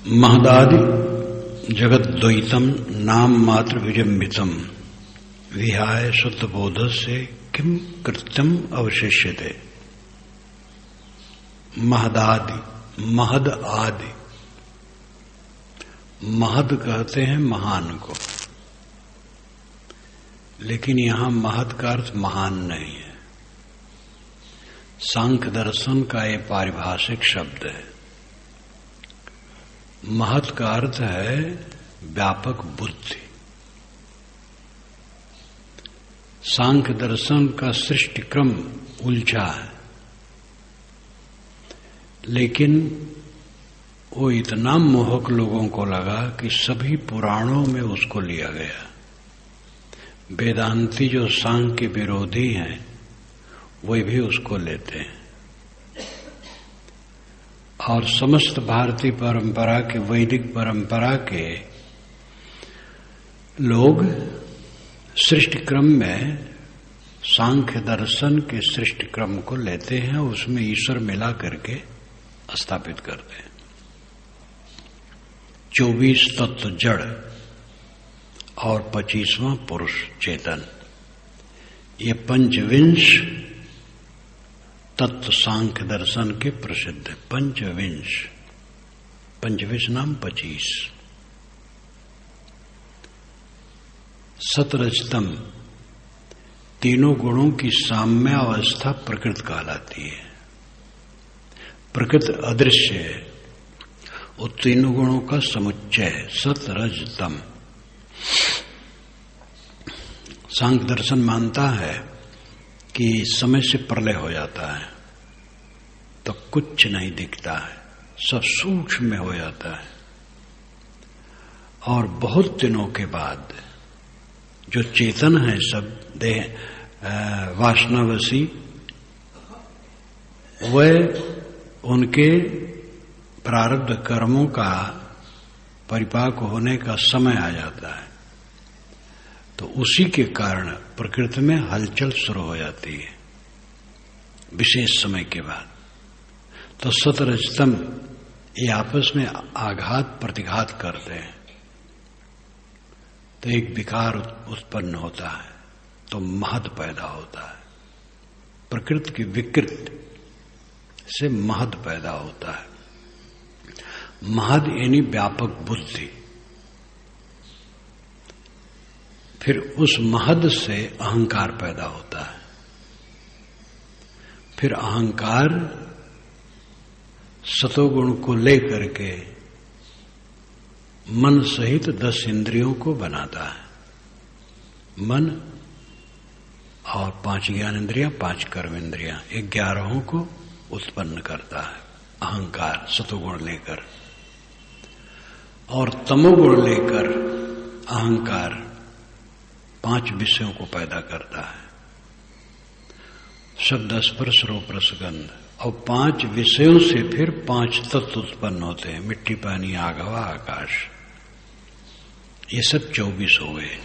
महदादि जगद्द्वैतम नाम मात्र विजंबितम विहाय शुद्ध बोध से किम कृत्यम अवशिष्यते। महदादि, महद आदि, महद कहते हैं महान को, लेकिन यहां महद का अर्थ महान नहीं है। सांख्य दर्शन का ये पारिभाषिक शब्द है। महत का अर्थ है व्यापक बुद्धि। सांख्य दर्शन का सृष्टि क्रम उलझा है, लेकिन वो इतना मोहक लोगों को लगा कि सभी पुराणों में उसको लिया गया। वेदांती जो सांख्य के विरोधी हैं वे भी उसको लेते हैं, और समस्त भारतीय परंपरा के, वैदिक परंपरा के लोग सृष्टि क्रम में सांख्य दर्शन के सृष्टि क्रम को लेते हैं, उसमें ईश्वर मिला करके स्थापित करते हैं। 24 तत्व जड़ और 25वां पुरुष चेतन, ये पंचविंश तत्व सांख्य दर्शन के प्रसिद्ध है। पंचविंश नाम 25। सतरजतम, तीनों गुणों की साम्य अवस्था प्रकृति कहलाती है। प्रकृति अदृश्य है, वो तीनों गुणों का समुच्चय है। सतरजतम। सांख्य दर्शन मानता है कि समय से प्रलय हो जाता है तो कुछ नहीं दिखता है, सब सूक्ष्म में हो जाता है, और बहुत दिनों के बाद जो चेतन है सब देह वासनावशी, वह उनके प्रारब्ध कर्मों का परिपाक होने का समय आ जाता है, तो उसी के कारण प्रकृति में हलचल शुरू हो जाती है विशेष समय के बाद। तो सतरजतम ये आपस में आघात प्रतिघात करते हैं, तो एक विकार उत्पन्न होता है, तो महद पैदा होता है। प्रकृति की विकृति से महद पैदा होता है। महद यानी व्यापक बुद्धि। फिर उस महद से अहंकार पैदा होता है। फिर अहंकार सतोगुण को लेकर के मन सहित 10 इंद्रियों को बनाता है। मन और 5 ज्ञान इंद्रियां, 5 कर्म इंद्रियां, 11 को उत्पन्न करता है अहंकार सतोगुण लेकर। और तमोगुण लेकर अहंकार 5 विषयों को पैदा करता है। शब्द, स्पर्श, रूप, रस, गंध, और 5 विषयों से फिर 5 तत्व उत्पन्न होते हैं। मिट्टी, पानी, आग, हवा, आकाश। ये सब 24 हो गए।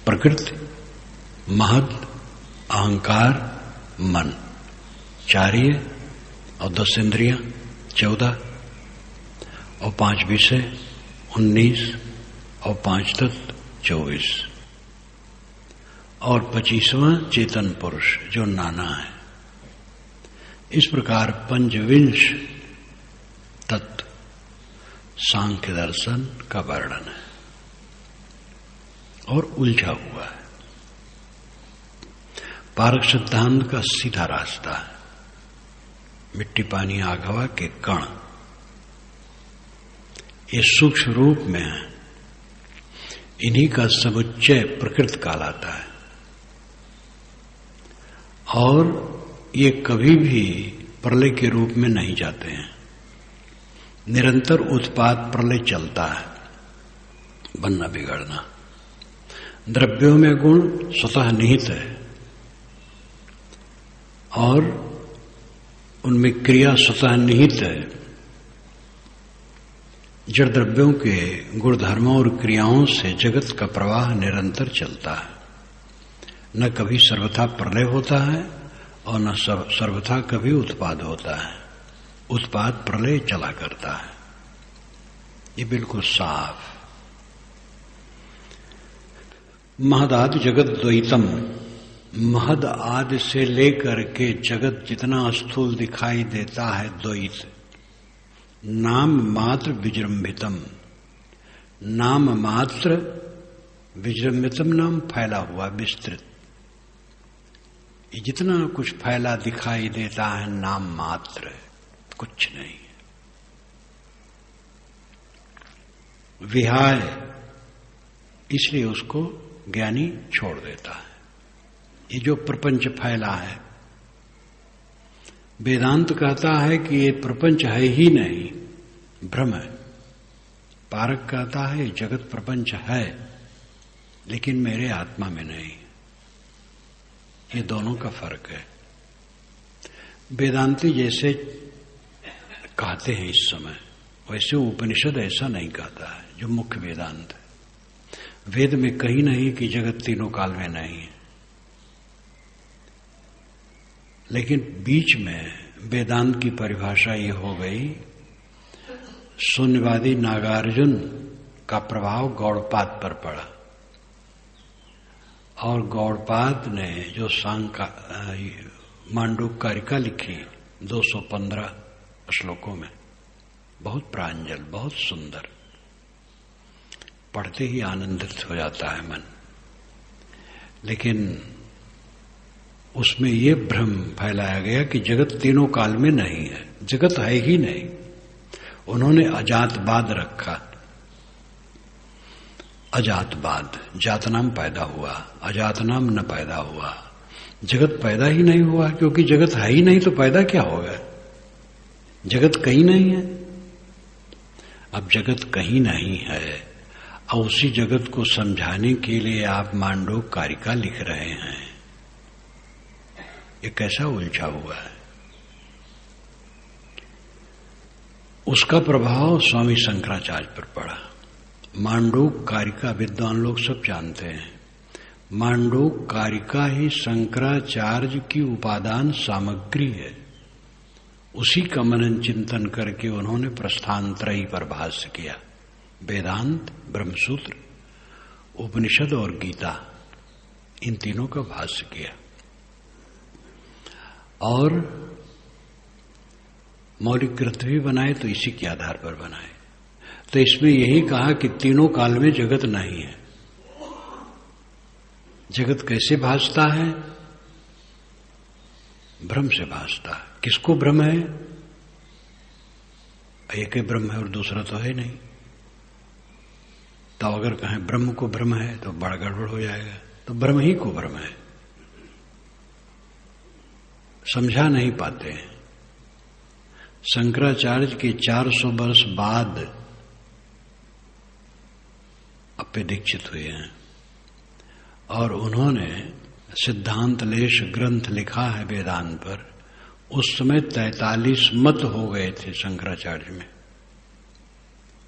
प्रकृति, महद, अहंकार, मन, 4 ये, और 10 इंद्रियां 14, और 5 विषय 19, और 5 तत्व 24, और 25वां चेतन पुरुष जो नाना है। इस प्रकार पंचविंश तत्व सांख्य दर्शन का वर्णन है, और उलझा हुआ है। पारक सिद्धांत का सीधा रास्ता है। मिट्टी, पानी, आग, हवा के कण ये सूक्ष्म रूप में है, इन्हीं का समुच्चय प्रकृति कहलाता है। और ये कभी भी प्रलय के रूप में नहीं जाते हैं। निरंतर उत्पाद प्रलय चलता है, बनना बिगड़ना। द्रव्यों में गुण स्वतः निहित है, और उनमें क्रिया स्वतः निहित है। जड़ द्रव्यों के गुणधर्मों और क्रियाओं से जगत का प्रवाह निरंतर चलता है। न कभी सर्वथा प्रलय होता है और न सर्वथा कभी उत्पाद होता है। उत्पाद प्रलय चला करता है, ये बिल्कुल साफ। महदादि जगत द्वैतम, महद आदि से लेकर के जगत जितना स्थूल दिखाई देता है द्वैत। नाम मात्र विजृंभितम, नाम मात्र विजृंभितम नाम फैला हुआ, विस्तृत। ये जितना कुछ फैला दिखाई देता है नाम मात्र है, कुछ नहीं। विहाय, इसलिए उसको ज्ञानी छोड़ देता है। ये जो प्रपंच फैला है, वेदांत कहता है कि ये प्रपंच है ही नहीं, भ्रम है। पारक कहता है जगत प्रपंच है लेकिन मेरे आत्मा में नहीं। ये दोनों का फर्क है। वेदांती जैसे कहते हैं इस समय, वैसे उपनिषद ऐसा नहीं कहता है, जो मुख्य वेदांत है। वेद में कहीं नहीं कि जगत तीनों काल में नहीं है, लेकिन बीच में वेदांत की परिभाषा ये हो गई, शून्यवादी नागार्जुन का प्रभाव गौड़पाद पर पड़ा, और गौड़पाद ने जो मांडूक्यकारिका लिखी 215 श्लोकों में, बहुत प्रांजल, बहुत सुंदर, पढ़ते ही आनंदित हो जाता है मन। लेकिन उसमें ये भ्रम फैलाया गया कि जगत तीनों काल में नहीं है, जगत है ही नहीं। उन्होंने अजातवाद रखा, अजातवाद, जातनाम पैदा हुआ, अजातनाम न पैदा हुआ। जगत पैदा ही नहीं हुआ, क्योंकि जगत है ही नहीं तो पैदा क्या होगा? जगत कहीं नहीं है। अब जगत कहीं नहीं है और उसी जगत को समझाने के लिए आप मांडूक्यकारिका लिख रहे हैं, ये कैसा उलझा हुआ है? उसका प्रभाव स्वामी शंकराचार्य पर पड़ा। मांडूक्यकारिका विद्वान लोग सब जानते हैं, मांडूक्यकारिका ही शंकराचार्य की उपादान सामग्री है। उसी का मनन चिंतन करके उन्होंने प्रस्थानत्रयी पर भाष्य किया। वेदांत, ब्रह्मसूत्र, उपनिषद और गीता, इन तीनों का भाष्य किया। और मौलिक ग्रंथ भी बनाए तो इसी के आधार पर बनाए। तो इसमें यही कहा कि तीनों काल में जगत नहीं है। जगत कैसे भासता है? भ्रम से भासता है। किसको भ्रम है? एक ही ब्रह्म है और दूसरा तो है नहीं। तो अगर कहें ब्रह्म को भ्रम है तो बड़ा गड़बड़ हो जाएगा। तो ब्रह्म ही को भ्रम है, समझा नहीं पाते हैं। शंकराचार्य के 400 वर्ष बाद अपे दीक्षित हुए हैं और उन्होंने सिद्धांत लेश ग्रंथ लिखा है वेदांत पर। उस समय 43 मत हो गए थे शंकराचार्य में,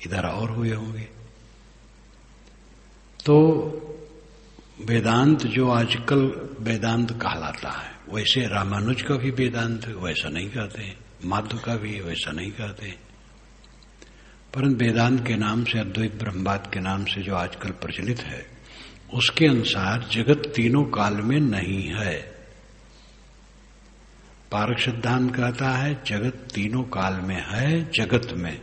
इधर और हुए होंगे। तो वेदांत जो आजकल वेदांत कहलाता है, वैसे रामानुज का भी वेदांत वैसा नहीं कहते, माधव का भी वैसा नहीं कहते। परंतु वेदांत के नाम से, अद्वैत ब्रह्मवाद के नाम से जो आजकल प्रचलित है, उसके अनुसार जगत तीनों काल में नहीं है। पारक सिद्धांत कहता है जगत तीनों काल में है, जगत में,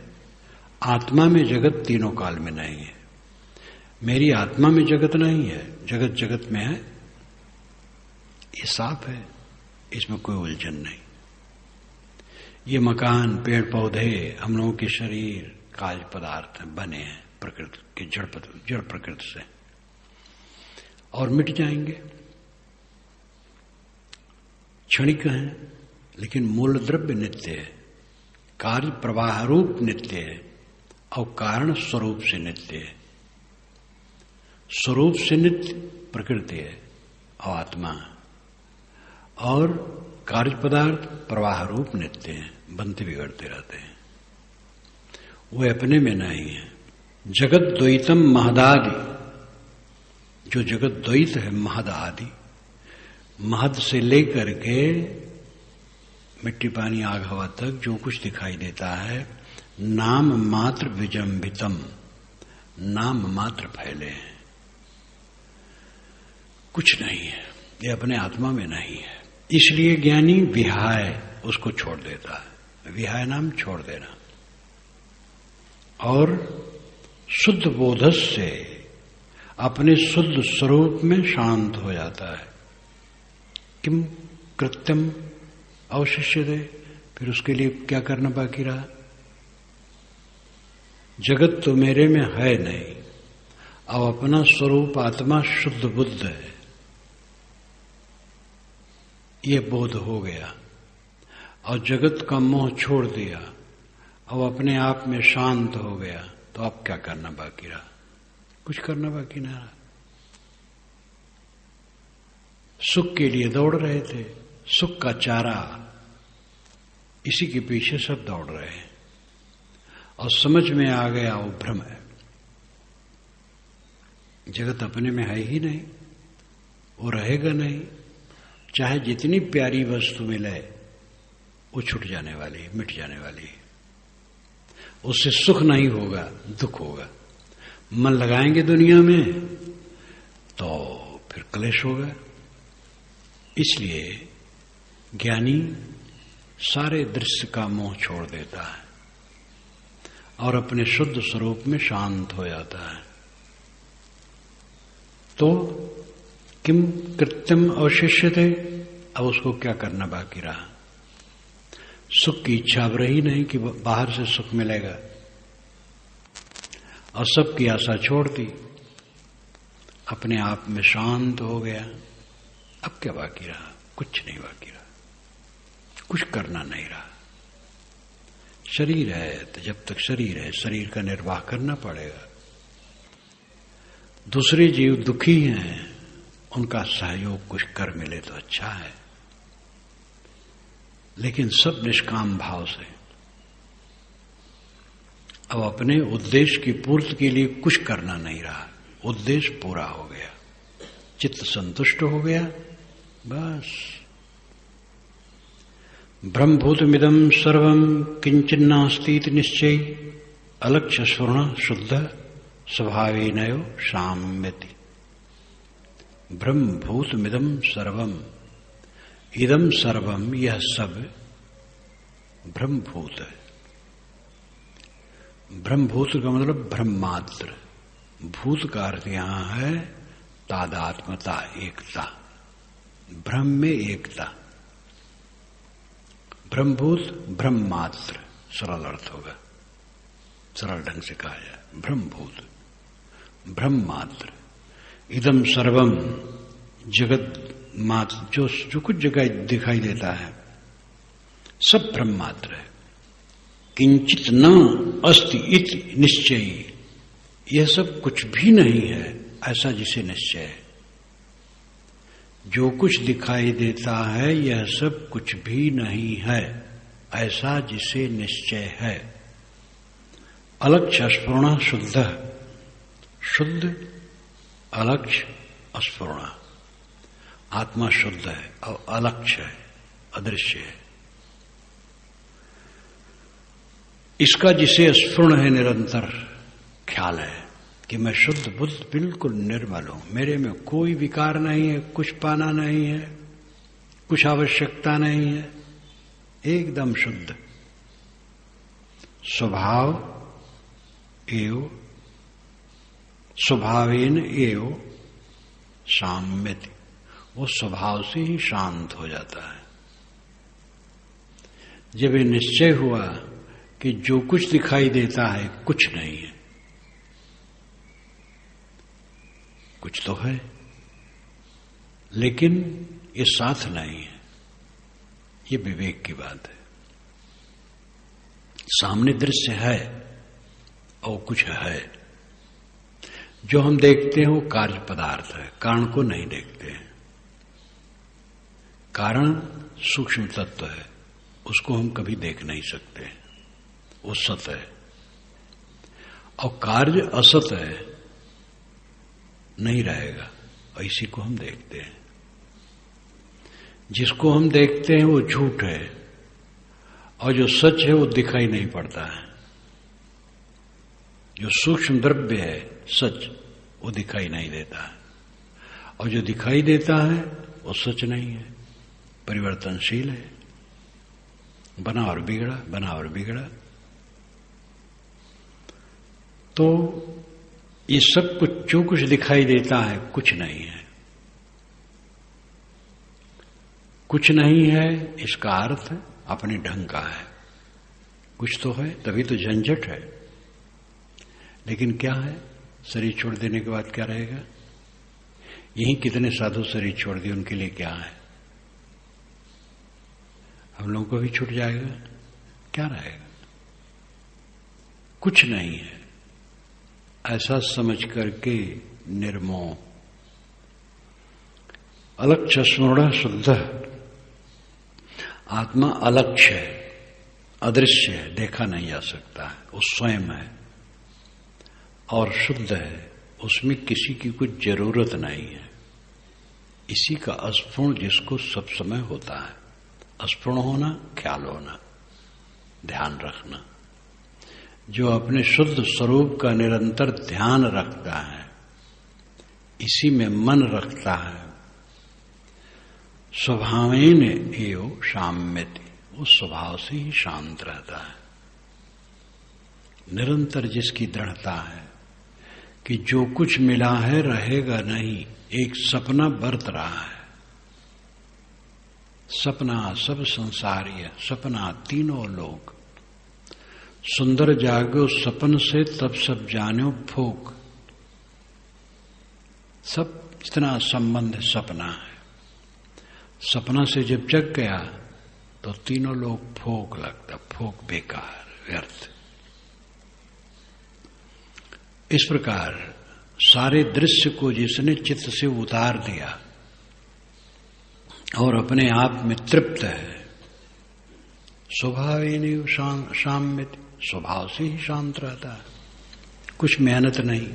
आत्मा में जगत तीनों काल में नहीं है। मेरी आत्मा में जगत नहीं है, जगत जगत में है, ये साफ है, इसमें कोई उलझन नहीं। ये मकान, पेड़ पौधे, हम लोगों के शरीर काज पदार्थ बने हैं प्रकृति के, जड़ प्रकृति से, और मिट जाएंगे, क्षणिक हैं, लेकिन मूल द्रव्य नित्य है, कार्य प्रवाह रूप नित्य है और कारण स्वरूप से नित्य है। स्वरूप से नित्य प्रकृति है और आत्मा, और कार्य पदार्थ प्रवाह रूप नित्य है, बनते बिगड़ते रहते हैं, वो अपने में नहीं है। जगत द्वैतम महदादि, जो जगत द्वैत है महद आदि, महद से लेकर के मिट्टी पानी आग हवा तक जो कुछ दिखाई देता है नाम मात्र विजंभितम, नाम मात्र फैले हैं, कुछ नहीं है, ये अपने आत्मा में नहीं है। इसलिए ज्ञानी विहाय उसको छोड़ देता है, विहाय नाम छोड़ देना, और शुद्ध बोधस से अपने शुद्ध स्वरूप में शांत हो जाता है। किम कृत्यम अवशिष्यते, फिर उसके लिए क्या करना बाकी रहा? जगत तो मेरे में है नहीं, अब अपना स्वरूप आत्मा शुद्ध बुद्ध है, ये बोध हो गया और जगत का मोह छोड़ दिया, अब अपने आप में शांत हो गया, तो अब क्या करना बाकी रहा? कुछ करना बाकी ना रहा। सुख के लिए दौड़ रहे थे, सुख का चारा, इसी के पीछे सब दौड़ रहे हैं, और समझ में आ गया वो भ्रम है, जगत अपने में है ही नहीं, वो रहेगा नहीं, चाहे जितनी प्यारी वस्तु मिले वो छूट जाने वाली, मिट जाने वाली, उससे सुख नहीं होगा, दुख होगा। मन लगाएंगे दुनिया में तो फिर क्लेश होगा। इसलिए ज्ञानी सारे दृश्य का मोह छोड़ देता है और अपने शुद्ध स्वरूप में शांत हो जाता है। तो किम कृत्यम अवशिष्यते, अब उसको क्या करना बाकी रहा? सुख की इच्छा अब रही नहीं कि बाहर से सुख मिलेगा, और सबकी आशा छोड़ दी, अपने आप में शांत हो गया। अब क्या बाकी रहा? कुछ नहीं बाकी रहा, कुछ करना नहीं रहा। शरीर है तो जब तक शरीर है, शरीर का निर्वाह करना पड़ेगा। दूसरे जीव दुखी हैं, उनका सहयोग कुछ कर मिले तो अच्छा है, लेकिन सब निष्काम भाव से। अब अपने उद्देश्य की पूर्ति के लिए कुछ करना नहीं रहा, उद्देश्य पूरा हो गया, चित्त संतुष्ट हो गया, बस। ब्रह्मभूतमिदं सर्वं किंचिन्नास्तीति निश्चय अलक्ष्य स्फुरण शुद्ध स्वभावेनयो शाम्यति। ब्रह्मभूतमिदं सर्वम, इदम सर्वम, यह सब ब्रह्मभूत है। ब्रह्मभूत का मतलब ब्रह्मात्र, भूत का अर्थ यहां है तादात्मता, एकता, ब्रह्म में एकता। ब्रह्मभूत ब्रह्मात्र सरल अर्थ होगा, सरल ढंग से कहा जाए। ब्रह्मभूत ब्रह्मात्र, इदम सर्वम, जगत मात्र, जो कुछ जगह दिखाई देता है सब ब्रह्मात्र है। किंचित न अस्ति इति निश्चय, यह सब कुछ भी नहीं है ऐसा जिसे निश्चय है। जो कुछ दिखाई देता है यह सब कुछ भी नहीं है ऐसा जिसे निश्चय है। अलक्ष्य स्फुरण शुद्ध, शुद्ध अलक्ष्य अस्फुरण, आत्मा शुद्ध है और अलक्ष्य है, अदृश्य है। इसका जिसे स्फुरण है, निरंतर ख्याल है कि मैं शुद्ध बुद्ध बिल्कुल निर्मल हूं, मेरे में कोई विकार नहीं है, कुछ पाना नहीं है, कुछ आवश्यकता नहीं है, एकदम शुद्ध। स्वभाव एव स्वभावेन एव साम्यति, वो स्वभाव से ही शांत हो जाता है। जब ये निश्चय हुआ कि जो कुछ दिखाई देता है कुछ नहीं है, कुछ तो है लेकिन ये साथ नहीं है, ये विवेक की बात है। सामने दृश्य है और कुछ है, जो हम देखते हैं वो कार्य पदार्थ है, कारण को नहीं देखते हैं। कारण सूक्ष्म तत्व है, उसको हम कभी देख नहीं सकते, वो सत है। और कार्य असत है, नहीं रहेगा, इसी को हम देखते हैं। जिसको हम देखते हैं वो झूठ है, और जो सच है वो दिखाई नहीं पड़ता है। जो सूक्ष्म द्रव्य है सच, वो दिखाई नहीं देता है, और जो दिखाई देता है वो सच नहीं है, परिवर्तनशील है, बना और बिगड़ा, बना और बिगड़ा। तो ये सब कुछ, जो कुछ दिखाई देता है कुछ नहीं है। कुछ नहीं है इसका अर्थ अपने ढंग का है। कुछ तो है, तभी तो झंझट है। लेकिन क्या है? शरीर छोड़ देने के बाद क्या रहेगा? यही कितने साधु शरीर छोड़ दिए, उनके लिए क्या है? हम लोगों को भी छूट जाएगा, क्या रहेगा? कुछ नहीं है। ऐसा समझ करके निर्मोह, अलक्ष्य स्मरण शुद्ध, आत्मा अलक्ष्य है, अदृश्य है, देखा नहीं जा सकता है, वो स्वयं है और शुद्ध है, उसमें किसी की कुछ जरूरत नहीं है। इसी का अस्फुरण जिसको सब समय होता है। अस्फुरण होना, ख्याल होना, ध्यान रखना। जो अपने शुद्ध स्वरूप का निरंतर ध्यान रखता है, इसी में मन रखता है, स्वभावेन एव शाम्यति, उस स्वभाव से ही शांत रहता है। निरंतर जिसकी दृढ़ता है कि जो कुछ मिला है रहेगा नहीं, एक सपना बरत रहा है। सपना सब संसारीय, सपना तीनों लोग। सुंदर जागो सपन से तब सब जानो भोग। सब इतना संबंध सपना है। सपना से जब जग गया तो तीनों लोग भोग लगता, भोग बेकार, व्यर्थ। इस प्रकार सारे दृश्य को जिसने चित्त से उतार दिया और अपने आप में तृप्त है, स्वभावेन शाम्यति, स्वभाव से ही शांत रहता है। कुछ मेहनत नहीं,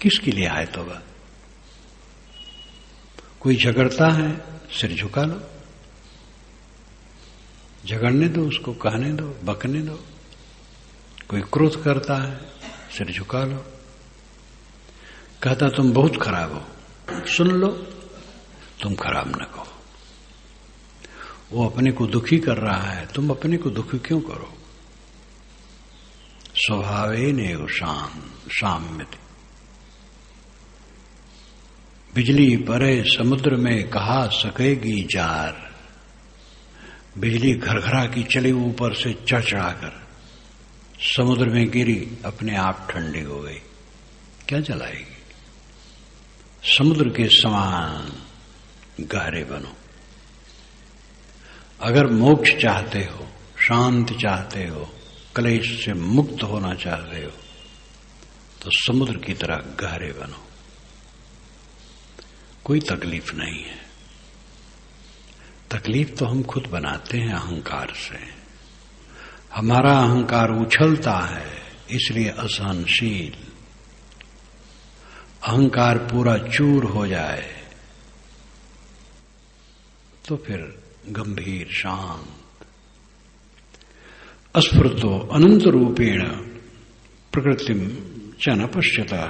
किसके लिए आए तो वह? कोई झगड़ता है, सिर झुका लो, झगड़ने दो उसको, कहने दो, बकने दो। कोई क्रोध करता है, सिर झुका लो। कहता तुम बहुत खराब हो, सुन लो, तुम खराब न कहो। वो अपने को दुखी कर रहा है, तुम अपने को दुखी क्यों करो? स्वभावेन एव शाम्यति। बिजली परे समुद्र में कहा सकेगी जार। बिजली घरघरा की चली ऊपर से चढ़ चढ़ाकर समुद्र में गिरी, अपने आप ठंडी हो गई, क्या जलाएगी? समुद्र के समान गहरे बनो। अगर मोक्ष चाहते हो, शांति चाहते हो, क्लेश से मुक्त होना चाहते हो, तो समुद्र की तरह गहरे बनो। कोई तकलीफ नहीं है। तकलीफ तो हम खुद बनाते हैं अहंकार से। हमारा अहंकार उछलता है, इसलिए असहनशील। अहंकार पूरा चूर हो जाए तो फिर गंभीर शांत। अस्फुरतो अनंत रूपेण प्रकृतिम च न पश्यता।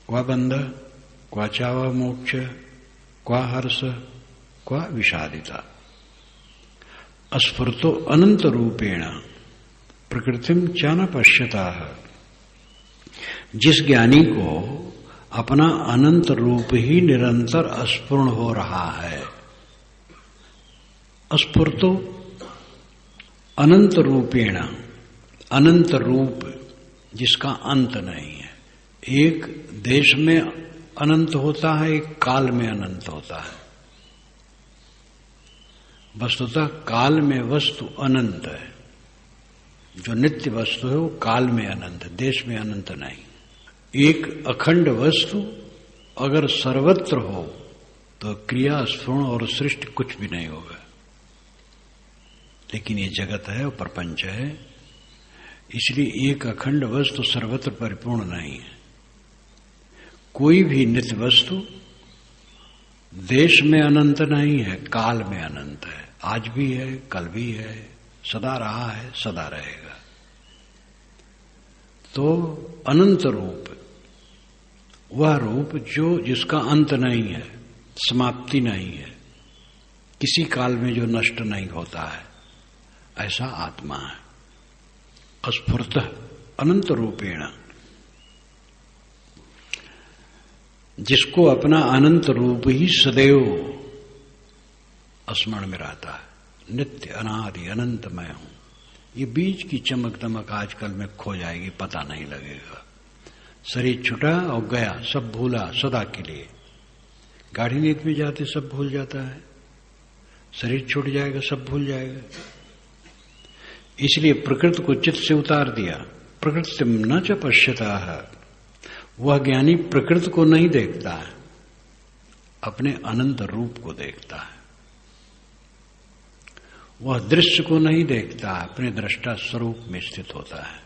क्वा बंध, क्वा चावा मोक्ष, क्वा हर्ष, क्वा विषादिता। अस्फुरतो अनंत रूपेण प्रकृतिम च न पश्यता। जिस ज्ञानी को अपना अनंत रूप ही निरंतर अस्फुरण हो रहा है, अस्फुरतो अनंत रूपेण, अनंत रूप जिसका अंत नहीं है। एक देश में अनंत होता है, एक काल में अनंत होता है। वस्तुतः काल में वस्तु अनंत है, जो नित्य वस्तु है वो काल में अनंत, देश में अनंत नहीं। एक अखंड वस्तु अगर सर्वत्र हो तो क्रिया, स्फुरण और सृष्टि कुछ भी नहीं होगा। लेकिन ये जगत है और प्रपंच है, इसलिए एक अखंड वस्तु सर्वत्र परिपूर्ण नहीं है। कोई भी नित्य वस्तु देश में अनंत नहीं है, काल में अनंत है। आज भी है, कल भी है, सदा रहा है, सदा रहेगा। तो अनंत रूप, वह रूप जिसका अंत नहीं है, समाप्ति नहीं है, किसी काल में जो नष्ट नहीं होता है, ऐसा आत्मा है। अस्फुर्तः अनंत रूपेण, जिसको अपना अनंत रूप ही सदैव स्मरण में रहता है, नित्य अनादि अनंत मैं हूं। ये बीच की चमक दमक आजकल में खो जाएगी, पता नहीं लगेगा। शरीर छुटा और गया, सब भूला सदा के लिए। गाढ़ी नींद में जाते सब भूल जाता है, शरीर छूट जाएगा, सब भूल जाएगा। इसलिए प्रकृति को चित्त से उतार दिया। प्रकृति न च पश्यता है, वह ज्ञानी प्रकृति को नहीं देखता है, अपने अनंत रूप को देखता है। वह दृश्य को नहीं देखता, अपने दृष्टा स्वरूप में स्थित होता है।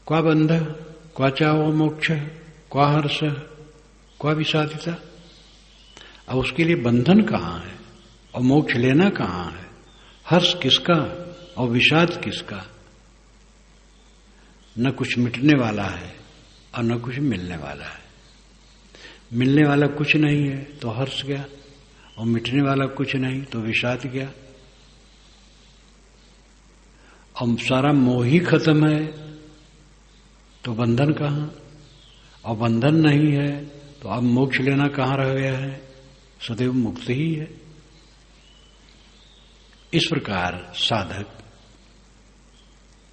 क्वा बंध, क्वा चाहो मोक्ष, क्वा हर्ष, क्वा विषादिता। अब उसके लिए बंधन कहां है और मोक्ष लेना कहां है, हर्ष किसका और विषाद किसका। न कुछ मिटने वाला है और न कुछ मिलने वाला है। मिलने वाला कुछ नहीं है तो हर्ष गया, और मिटने वाला कुछ नहीं तो विषाद गया। अब सारा मोह ही खत्म है तो बंधन कहां, और बंधन नहीं है तो अब मोक्ष लेना कहां रह गया है, सदैव मुक्त ही है। इस प्रकार साधक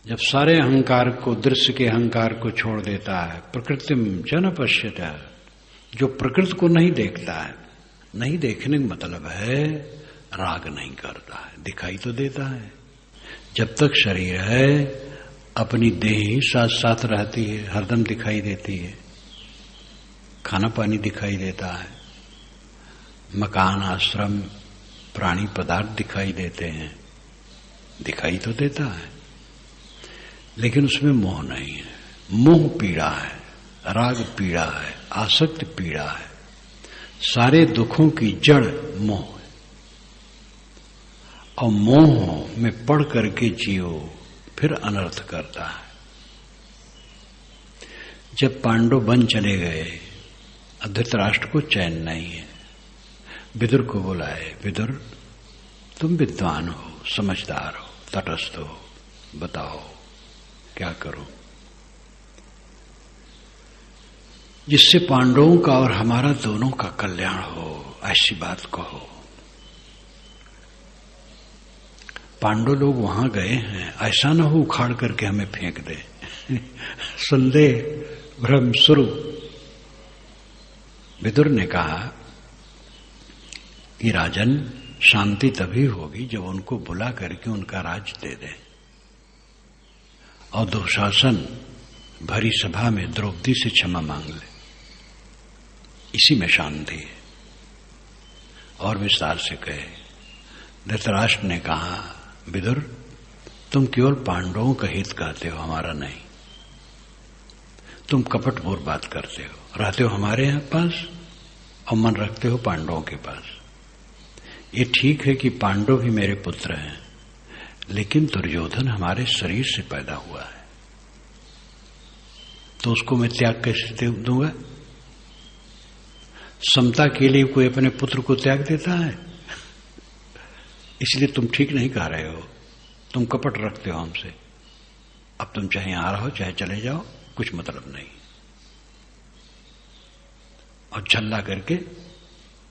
जब सारे अहंकार को, दृश्य के अहंकार को छोड़ देता है, प्रकृतिम च न पश्यता, जो प्रकृति को नहीं देखता है, नहीं देखने का मतलब है राग नहीं करता है, दिखाई तो देता है। जब तक शरीर है अपनी देह ही साथ साथ रहती है, हरदम दिखाई देती है, खाना पानी दिखाई देता है, मकान आश्रम प्राणी पदार्थ दिखाई देते हैं, दिखाई तो देता है, लेकिन उसमें मोह नहीं है। मोह पीड़ा है, राग पीड़ा है, आसक्ति पीड़ा है। सारे दुखों की जड़ मोह है, और मोह में पड़ करके जियो फिर अनर्थ करता है। जब पांडव वन चले गए, धृतराष्ट्र को चैन नहीं है, विदुर को बुलाए, विदुर तुम विद्वान हो, समझदार हो, तटस्थ हो, बताओ क्या करूं जिससे पांडवों का और हमारा दोनों का कल्याण हो, ऐसी बात कहो। पांडव लोग वहां गए हैं, ऐसा न हो उखाड़ करके हमें फेंक दे। संदेह भ्रम शुरू। विदुर ने कहा कि राजन, शांति तभी होगी जब उनको बुला करके उनका राज दे दें, और दुशासन भरी सभा में द्रौपदी से क्षमा मांग ले, इसी में शांति है। और विस्तार से कहे, धृतराष्ट्र ने कहा, विदुर तुम केवल पांडवों का हित कहते हो, हमारा नहीं। तुम कपटपूर्ण बात करते हो, रहते हो हमारे यहाँ पास और मन रखते हो पांडवों के पास। ये ठीक है कि पांडव भी मेरे पुत्र हैं, लेकिन दुर्योधन हमारे शरीर से पैदा हुआ है, तो उसको मैं त्याग कैसे दूंगा। समता के लिए कोई अपने पुत्र को त्याग देता है? इसलिए तुम ठीक नहीं कह रहे हो, तुम कपट रखते हो हमसे। अब तुम चाहे आ रहो चाहे चले जाओ, कुछ मतलब नहीं। और झल्ला करके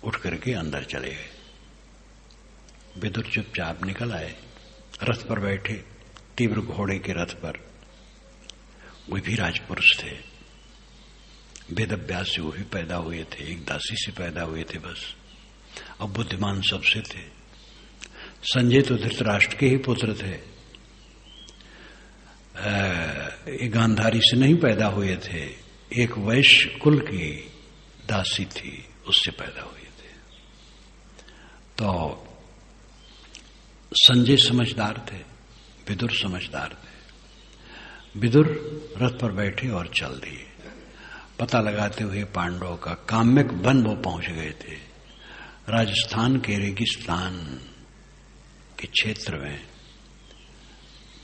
उठ करके अंदर चले गए। विदुर चुपचाप निकल आए, रथ पर बैठे, तीव्र घोड़े के रथ पर। वे भी राजपुरुष थे, वेद अभ्यास से वो भी पैदा हुए थे, एक दासी से पैदा हुए थे बस, अब बुद्धिमान सबसे थे। संजय तो धृतराष्ट्र के ही पुत्र थे, एक गांधारी से नहीं पैदा हुए थे, एक वैश्य कुल की दासी थी, उससे पैदा हुए थे। तो संजय समझदार थे, विदुर समझदार थे। विदुर रथ पर बैठे और चल दिए। पता लगाते हुए पांडवों का काम्यक वन वो पहुंच गए थे, राजस्थान के रेगिस्तान के क्षेत्र में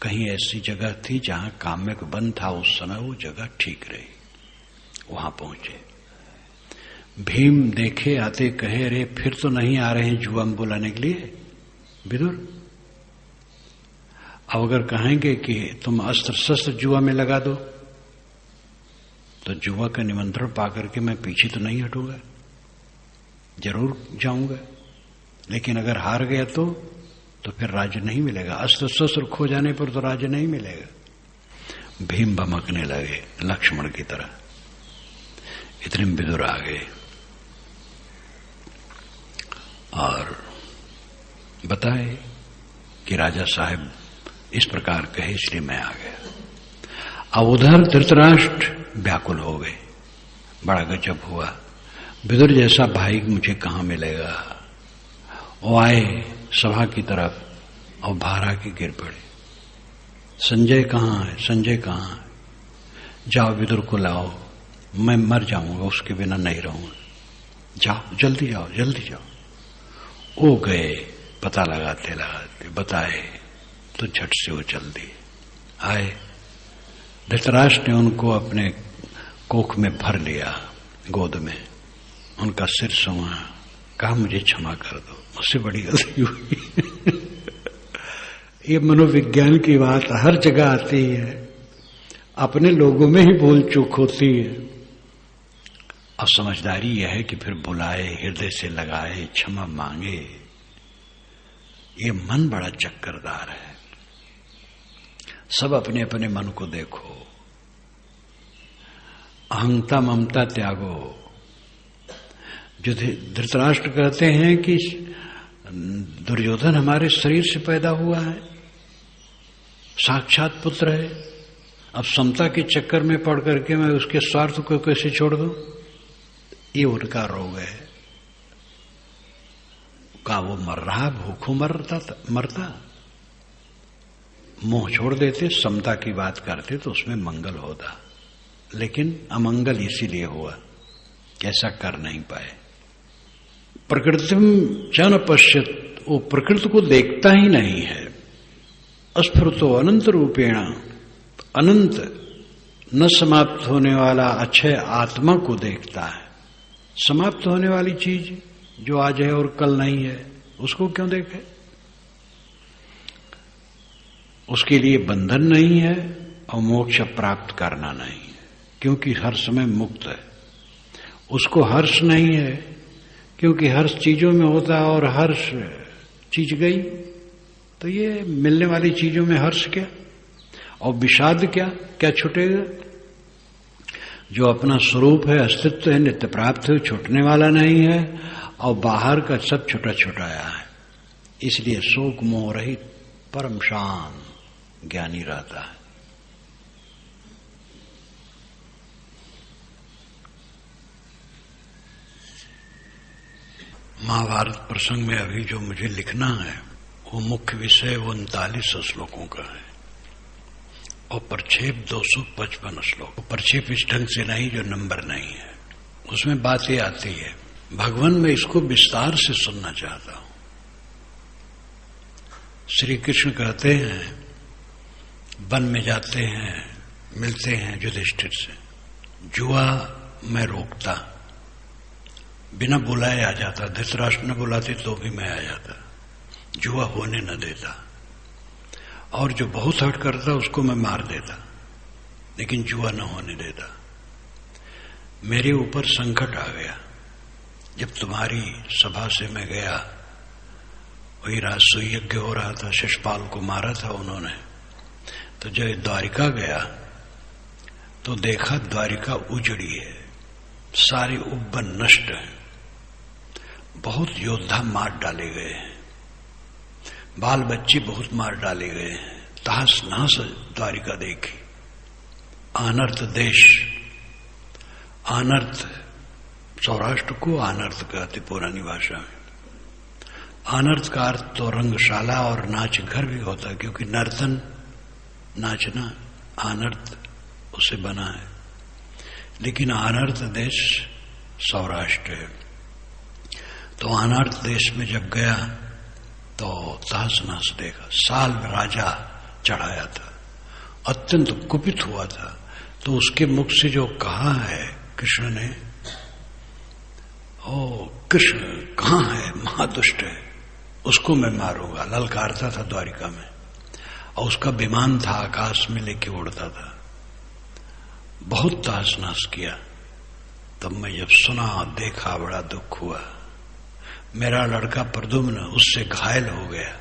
कहीं ऐसी जगह थी जहां काम्यक वन था, उस समय वो जगह ठीक रही। वहां पहुंचे, भीम देखे आते, कहे अरे फिर तो नहीं आ रहे हैं जुआ में बुलाने के लिए विदुर। अब अगर कहेंगे कि तुम अस्त्र शस्त्र जुआ में लगा दो तो जुआ का निमंत्रण पाकर के मैं पीछे तो नहीं हटूंगा, जरूर जाऊंगा। लेकिन अगर हार गया तो फिर राज्य नहीं मिलेगा, अस्त्र शस्त्र खो जाने पर तो राज्य नहीं मिलेगा। भीम भमकने लगे लक्ष्मण की तरह। इतने में विदुर आ गए और बताए कि राजा साहब इस प्रकार कहे, इसलिए मैं आ गया। अब उधर धृतराष्ट्र व्याकुल हो गए, बड़ा गजब हुआ, विदुर जैसा भाई मुझे कहां मिलेगा। वो आए सभा की तरफ और बाहर आके गिर पड़े, संजय कहाँ है, संजय कहाँ है, जाओ विदुर को लाओ, मैं मर जाऊंगा, उसके बिना नहीं रहूंगा, जाओ जल्दी जाओ जल्दी जाओ। वो गए, पता लगाते लगाते बताए तो झट से वो चल दिए। आए, धृतराष्ट्र ने उनको अपने कोख में भर लिया, गोद में उनका सिर सुहा, कहा मुझे क्षमा कर दो, मुझसे बड़ी गलती हुई। ये मनोविज्ञान की बात हर जगह आती है, अपने लोगों में ही भूल चूक होती है। अब समझदारी यह है कि फिर बुलाए, हृदय से लगाए, क्षमा मांगे। ये मन बड़ा चक्करदार है। सब अपने अपने मन को देखो, अहंता ममता त्यागो। जो धृतराष्ट्र कहते हैं कि दुर्योधन हमारे शरीर से पैदा हुआ है, साक्षात पुत्र है, अब समता के चक्कर में पड़ करके मैं उसके स्वार्थ को कैसे छोड़ दूं? ये उनका रोग है। का वो मर रहा, भूखों मरता। मोह छोड़ देते, समता की बात करते तो उसमें मंगल होता, लेकिन अमंगल इसीलिए हुआ कि ऐसा कर नहीं पाए। प्रकृतिम च न पश्यत, वो प्रकृति को देखता ही नहीं है। अस्फुरतो अनंत रूपेण, अनंत न समाप्त होने वाला अक्षय आत्मा को देखता है। समाप्त होने वाली चीज जो आज है और कल नहीं है, उसको क्यों देखे? उसके लिए बंधन नहीं है और मोक्ष प्राप्त करना नहीं है, क्योंकि हर समय मुक्त है। उसको हर्ष नहीं है, क्योंकि हर्ष चीजों में होता है और हर्ष चीज गई, तो ये मिलने वाली चीजों में हर्ष क्या और विषाद क्या छूटेगा? जो अपना स्वरूप है, अस्तित्व है, नित्य प्राप्त है, छूटने वाला नहीं है, और बाहर का सब छुटा छुटाया है। इसलिए शोक मोह रहित परम शांत ज्ञानी रहता है। महाभारत प्रसंग में अभी जो मुझे लिखना है वो मुख्य विषय 39 श्लोकों का है और प्रक्षेप 255 श्लोक। प्रक्षेप इस ढंग से नहीं जो नंबर नहीं है, उसमें बातें आती है। भगवान मैं इसको विस्तार से सुनना चाहता हूं। श्री कृष्ण कहते हैं, वन में जाते हैं, मिलते हैं युधिष्ठिर से, जुआ मैं रोकता, बिना बुलाए आ जाता, धृतराष्ट्र न बुलाते तो भी मैं आ जाता, जुआ होने न देता, और जो बहुत हट करता उसको मैं मार देता, लेकिन जुआ न होने देता। मेरे ऊपर संकट आ गया जब तुम्हारी सभा से मैं गया, वही राजसूय यज्ञ हो रहा था, शिशुपाल को मारा था उन्होंने, तो जब द्वारिका गया तो देखा द्वारिका उजड़ी है, सारे उपवन नष्ट हैं, बहुत योद्धा मार डाले गए हैं, बाल बच्चे बहुत मार डाले गए हैं, तहस नहस द्वारिका देखी। अनर्थ देश, अनर्थ सौराष्ट्र को अनर्थ कहते पुरानी भाषा में। अनर्थ का अर्थ तो रंगशाला और नाच घर भी होता है, क्योंकि नर्तन नाचना अनर्थ उसे बना है, लेकिन अनर्थ देश सौराष्ट्र है। तो अनर्थ देश में जब गया तो तहस नहस देखा। साल राजा चढ़ाया था, अत्यंत कुपित हुआ था। तो उसके मुख से जो कहा है कृष्ण ने, ओ कृष्ण कहाँ है, महादुष्ट है, उसको मैं मारूंगा, ललकारता था द्वारिका में। और उसका विमान था, आकाश में लेके उड़ता था। बहुत तहस नहस किया। तब मैं जब सुना देखा बड़ा दुख हुआ। मेरा लड़का प्रद्युम्न उससे घायल हो गया।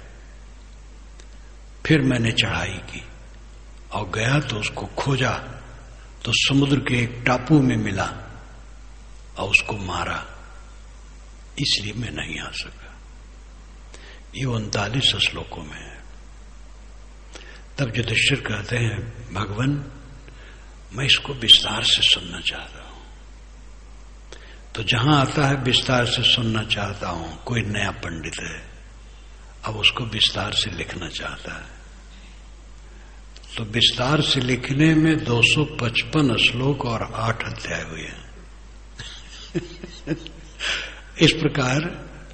फिर मैंने चढ़ाई की और गया तो उसको खोजा तो समुद्र के एक टापू में मिला और उसको मारा। इसलिए मैं नहीं आ सका। ये 39 श्लोकों में है। तब युधिष्ठिर कहते हैं, भगवान मैं इसको विस्तार से सुनना चाहता हूं। तो जहां आता है विस्तार से सुनना चाहता हूं, कोई नया पंडित है, अब उसको विस्तार से लिखना चाहता है। तो विस्तार से लिखने में 255 श्लोक और 8 अध्याय हुए हैं। इस प्रकार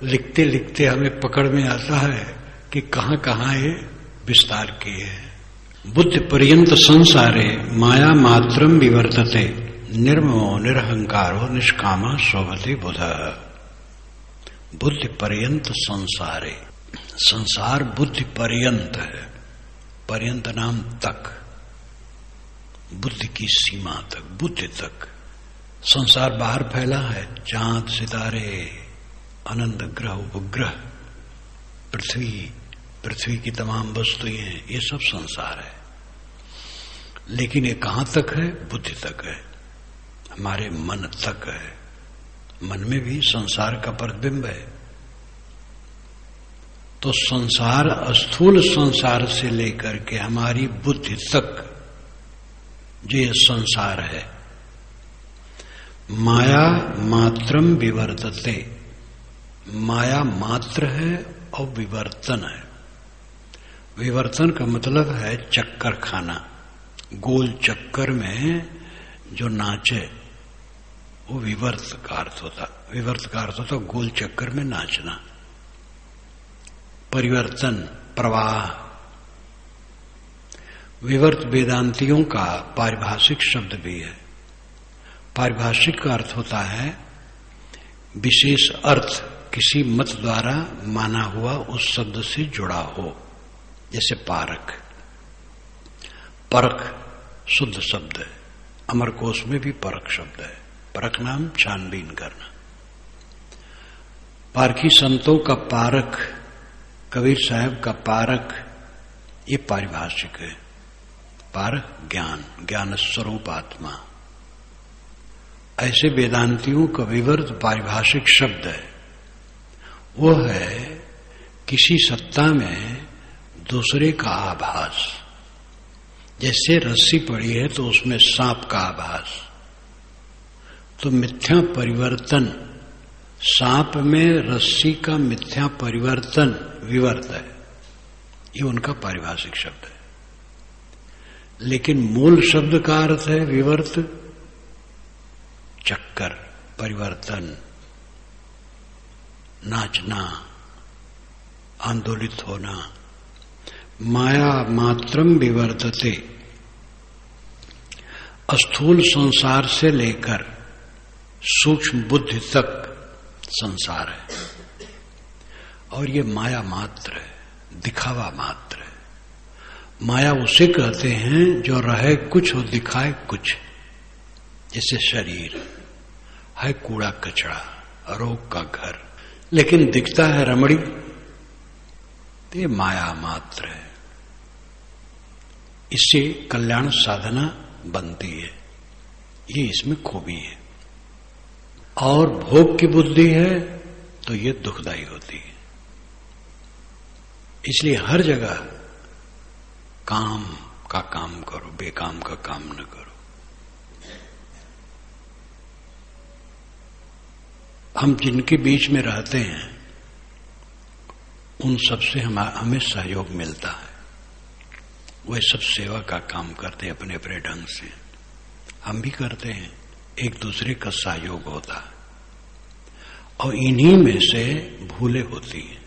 लिखते लिखते हमें पकड़ में आता है कि कहां कहां ये विस्तार किए हैं। बुद्धि पर्यंत संसारे माया मात्रम विवर्तते, निर्ममो निरहंकारो निष्कामा शोभते बुध। बुद्धि पर्यंत संसारे, संसार बुद्धि पर्यंत है। पर्यंत नाम तक, बुद्धि की सीमा तक, बुद्धि तक। संसार बाहर फैला है, चांद सितारे, अनंत ग्रह उपग्रह, पृथ्वी की तमाम वस्तुएं, ये सब संसार है। लेकिन ये कहां तक है? बुद्धि तक है, हमारे मन तक है। मन में भी संसार का प्रतिबिंब है। तो संसार, स्थूल संसार से लेकर के हमारी बुद्धि तक जो ये संसार है, माया मात्रम विवर्तते, माया मात्र है और विवर्तन है। विवर्तन का मतलब है चक्कर खाना। गोल चक्कर में जो नाचे वो विवर्त का अर्थ होता। विवर्त का अर्थ होता गोल चक्कर में नाचना। परिवर्तन, प्रवाह। विवर्त वेदांतियों का पारिभाषिक शब्द भी है। पारिभाषिक का अर्थ होता है विशेष अर्थ किसी मत द्वारा माना हुआ उस शब्द से जुड़ा हो। जैसे पारक, परख शुद्ध शब्द है, अमरकोश में भी परख शब्द है। परख नाम छानबीन करना। पारखी संतों का पारख, कबीर साहब का पारख, ये पारिभाषिक है। पारख ज्ञान, ज्ञान स्वरूप आत्मा। ऐसे वेदांतियों का विवर्त पारिभाषिक शब्द है। वो है किसी सत्ता में दूसरे का आभास। जैसे रस्सी पड़ी है तो उसमें सांप का आभास। तो मिथ्या परिवर्तन, सांप में रस्सी का मिथ्या परिवर्तन विवर्त है। ये उनका पारिभाषिक शब्द है। लेकिन मूल शब्द का अर्थ है विवर्त, चक्कर, परिवर्तन, नाचना, आंदोलित होना। माया मात्रम विवर्तते, स्थूल संसार से लेकर सूक्ष्म बुद्धि तक संसार है। और ये माया मात्र है, दिखावा मात्र है। माया उसे कहते हैं जो रहे कुछ और दिखाए कुछ। जैसे शरीर है कूड़ा कचरा, रोग का घर, लेकिन दिखता है रमणी, तो ये माया मात्र है। इससे कल्याण साधना बनती है, ये इसमें खूबी है। और भोग की बुद्धि है तो ये दुखदायी होती है। इसलिए हर जगह काम का काम करो, बेकाम का काम न करो। हम जिनके बीच में रहते हैं उन सबसे हमें सहयोग मिलता है। वे सब सेवा का काम करते हैं अपने अपने ढंग से, हम भी करते हैं। एक दूसरे का सहयोग होता है और इन्हीं में से भूलें होती हैं।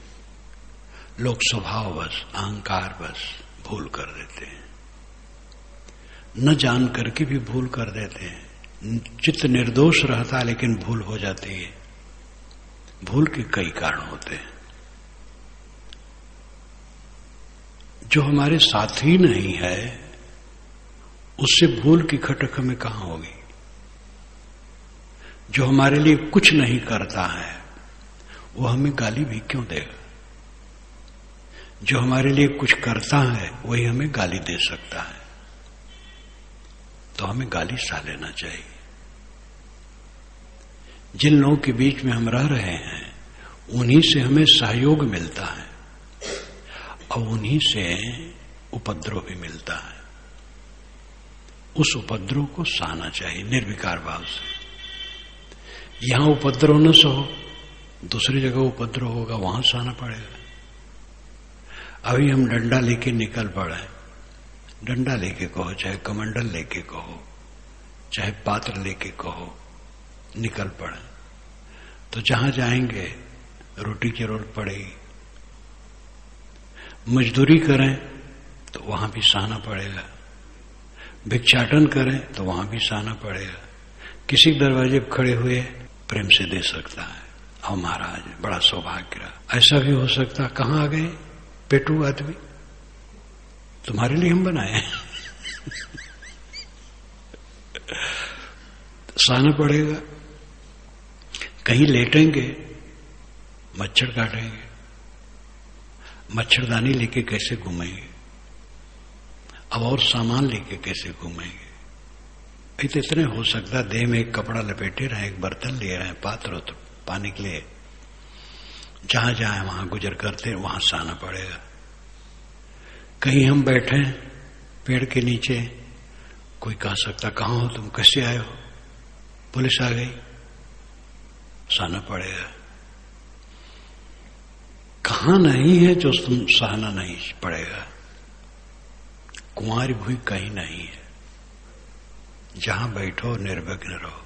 लोग स्वभाववश, अहंकारवश भूल कर देते हैं, न जान करके भी भूल कर देते हैं। चित्त निर्दोष रहता है लेकिन भूल हो जाती है। भूल के कई कारण होते हैं। जो हमारे साथ ही नहीं है उससे भूल की खटक हमें कहां होगी। जो हमारे लिए कुछ नहीं करता है वो हमें गाली भी क्यों देगा। जो हमारे लिए कुछ करता है वही हमें गाली दे सकता है। तो हमें गाली सा लेना चाहिए। जिन लोगों के बीच में हम रह रहे हैं उन्हीं से हमें सहयोग मिलता है और उन्हीं से उपद्रव भी मिलता है। उस उपद्रव को सहना चाहिए निर्विकार भाव से। यहां उपद्रव न सहो, दूसरी जगह उपद्रव होगा, वहां सहना पड़ेगा। अभी हम डंडा लेके निकल पड़े, डंडा लेके कहो, चाहे कमंडल लेके कहो, चाहे पात्र लेके कहो, निकल पड़े तो जहां जाएंगे रोटी की जरूरत पड़ेगी। मजदूरी करें तो वहां भी सहना पड़ेगा। भिक्षाटन करें तो वहां भी सहना पड़ेगा। किसी दरवाजे पर खड़े हुए प्रेम से दे सकता है, और महाराज बड़ा सौभाग्य रहा। ऐसा भी हो सकता, कहां आ गए पेटू आदमी, तुम्हारे लिए हम बनाए सहना पड़ेगा। कहीं लेटेंगे, मच्छर काटेंगे, मच्छरदानी लेके कैसे घूमेंगे, अब और सामान लेके कैसे घूमेंगे। तो इतने हो सकता देह में एक कपड़ा लपेटे रहे, एक बर्तन ले रहे हैं, पात्र तो पानी के लिए, जहां जाए वहां गुजर करते वहां सहना पड़ेगा। कहीं हम बैठे पेड़ के नीचे, कोई कह सकता कहां हो तुम, कैसे आए हो, पुलिस आ गई, सहना पड़ेगा। कहां नहीं है जो तुम सहना नहीं पड़ेगा। कुंवारी भूमि कहीं नहीं है, जहां बैठो निर्विघ्न रहो,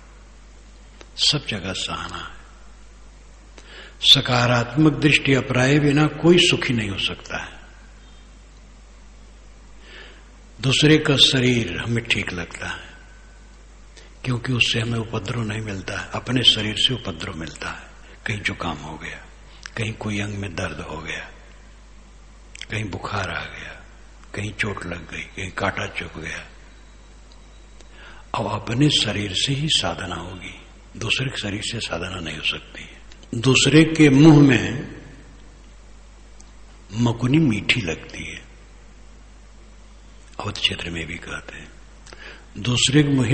सब जगह सहना है। सकारात्मक दृष्टि अपनाए बिना कोई सुखी नहीं हो सकता है। दूसरे का शरीर हमें ठीक लगता है क्योंकि उससे हमें उपद्रव नहीं मिलता है। अपने शरीर से उपद्रव मिलता है। कहीं जुकाम हो गया, कहीं कोई अंग में दर्द हो गया, कहीं बुखार आ गया, कहीं चोट लग गई, कहीं कांटा चुभ गया। अब अपने शरीर से ही साधना होगी, दूसरे के शरीर से साधना नहीं हो सकती। दूसरे के मुंह में मकुनी मीठी लगती है, अवध क्षेत्र में भी कहते हैं। दूसरे के मुंह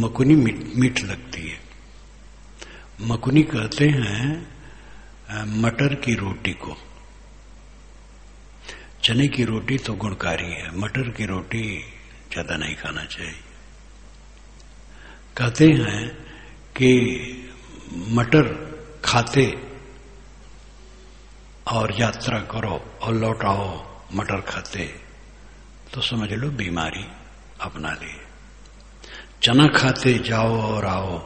मकुनी मीठ लगती है। मकुनी कहते हैं मटर की रोटी को। चने की रोटी तो गुणकारी है, मटर की रोटी ज्यादा नहीं खाना चाहिए। कहते हैं कि मटर खाते और यात्रा करो और लौट आओ मटर खाते तो समझ लो बीमारी अपना ली। चना खाते जाओ और आओ